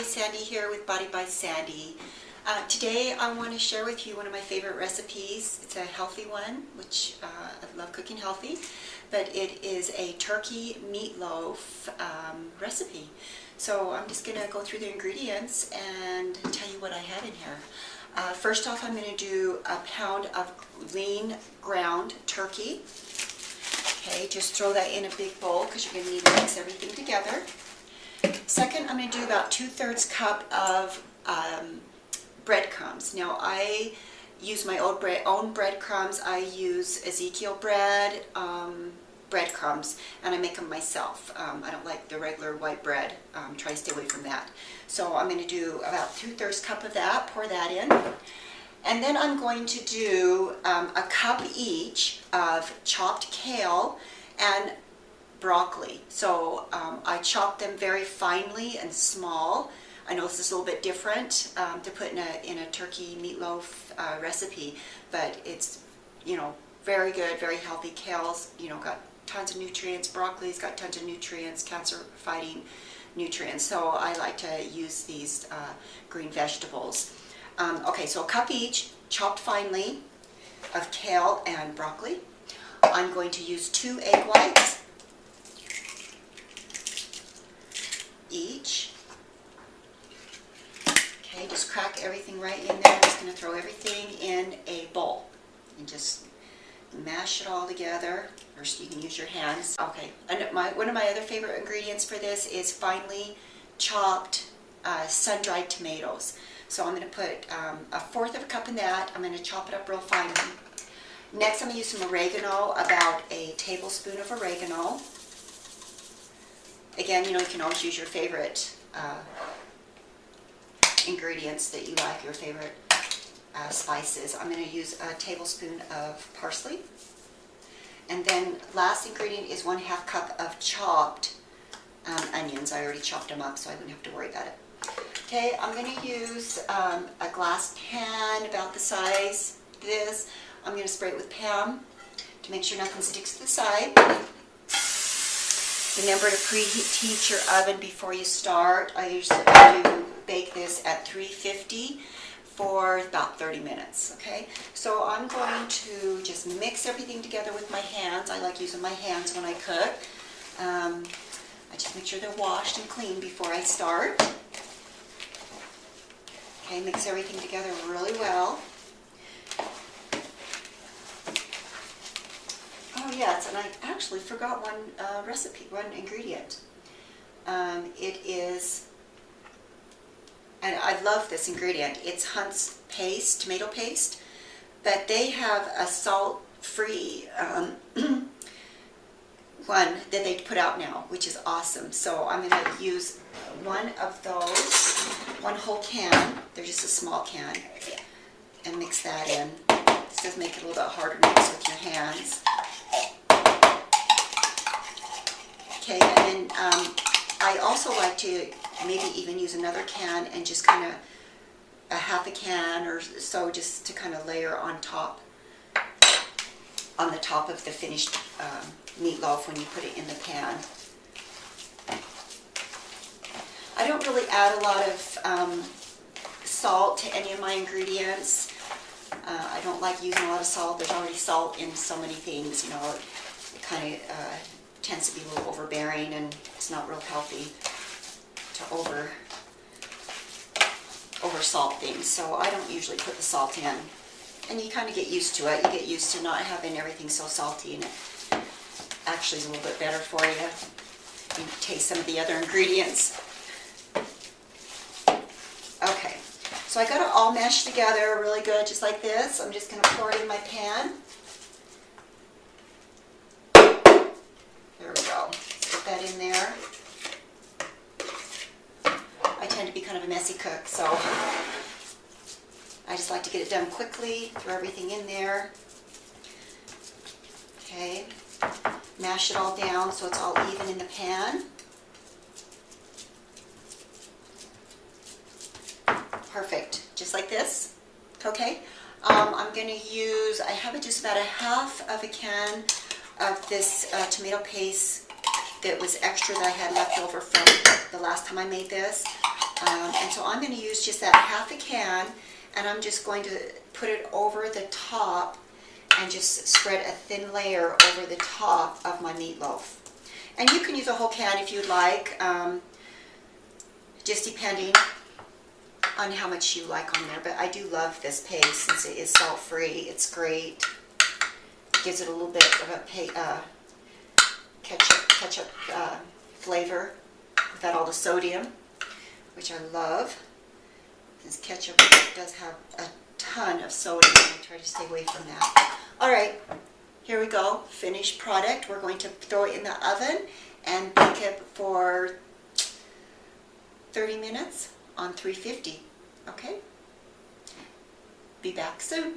Sandy here with Body by Sandy. Today I want to share with you one of my favorite recipes. It's a healthy one, which I love cooking healthy, but it is a turkey meatloaf recipe. So I'm just going to go through the ingredients and tell you what I have in here. First off, I'm going to do a pound of lean ground turkey. Okay, just throw that in a big bowl because you're going to need to mix everything together. Second, I'm going to do about 2/3 cup of breadcrumbs. Now, I use my own breadcrumbs. I use Ezekiel breadcrumbs, and I make them myself. I don't like the regular white bread. Try to stay away from that. So I'm going to do about 2/3 cup of that, pour that in. And then I'm going to do a cup each of chopped kale and broccoli. So I chop them very finely and small. I know this is a little bit different to put in a turkey meatloaf recipe, but it's, very good, very healthy. Kale's, got tons of nutrients. Broccoli's got tons of nutrients, cancer-fighting nutrients. So I like to use these green vegetables. Okay, so a cup each, chopped finely, of kale and broccoli. I'm going to use 2 egg whites each. Okay, just crack everything right in there. I'm just going to throw everything in a bowl and just mash it all together. Or you can use your hands. Okay, and one of my other favorite ingredients for this is finely chopped sun-dried tomatoes. So I'm going to put 1/4 of a cup in that. I'm going to chop it up real fine. Next, I'm going to use some oregano, about a tablespoon of oregano. Again, you can always use your favorite ingredients that you like, your favorite spices. I'm going to use a tablespoon of parsley. And then last ingredient is 1/2 cup of chopped onions. I already chopped them up, so I wouldn't have to worry about it. Okay, I'm going to use a glass pan about the size of this. I'm going to spray it with Pam to make sure nothing sticks to the side. Remember to preheat your oven before you start. I usually do bake this at 350 for about 30 minutes, okay? So I'm going to just mix everything together with my hands. I like using my hands when I cook. I just make sure they're washed and clean before I start. Okay, mix everything together really well. Oh yes, and I actually forgot one one ingredient. It is, and I love this ingredient, it's Hunt's paste, tomato paste, but they have a salt-free one that they put out now, which is awesome. So I'm going to use one of those, one whole can, they're just a small can, and mix that in. This does make it a little bit harder to mix with your hands. Okay, and then I also like to maybe even use another can and just kind of a 1/2 can or so, just to kind of layer on top, on the top of the finished meatloaf when you put it in the pan. I don't really add a lot of salt to any of my ingredients. I don't like using a lot of salt. There's already salt in so many things, it kind of tends to be a little overbearing, and it's not real healthy to over salt things. So I don't usually put the salt in. And you kind of get used to it. You get used to not having everything so salty, and it actually is a little bit better for you. You can taste some of the other ingredients. Okay, so I got it all mashed together really good, just like this. I'm just going to pour it in my pan. There we go. Put that in there. I tend to be kind of a messy cook, so I just like to get it done quickly. Throw everything in there. Okay. Mash it all down so it's all even in the pan. Perfect. Just like this. Okay. I'm going to use, I have just about 1/2 of a can of this tomato paste that was extra that I had left over from the last time I made this. And so I'm going to use just that half a can, and I'm just going to put it over the top and just spread a thin layer over the top of my meatloaf. And you can use a whole can if you'd like, just depending on how much you like on there. But I do love this paste since it is salt-free. It's great. It gives it a little bit of a ketchup flavor without all the sodium, which I love. Since ketchup does have a ton of sodium, I try to stay away from that. All right, here we go. Finished product. We're going to throw it in the oven and bake it for 30 minutes on 350. Okay? Be back soon.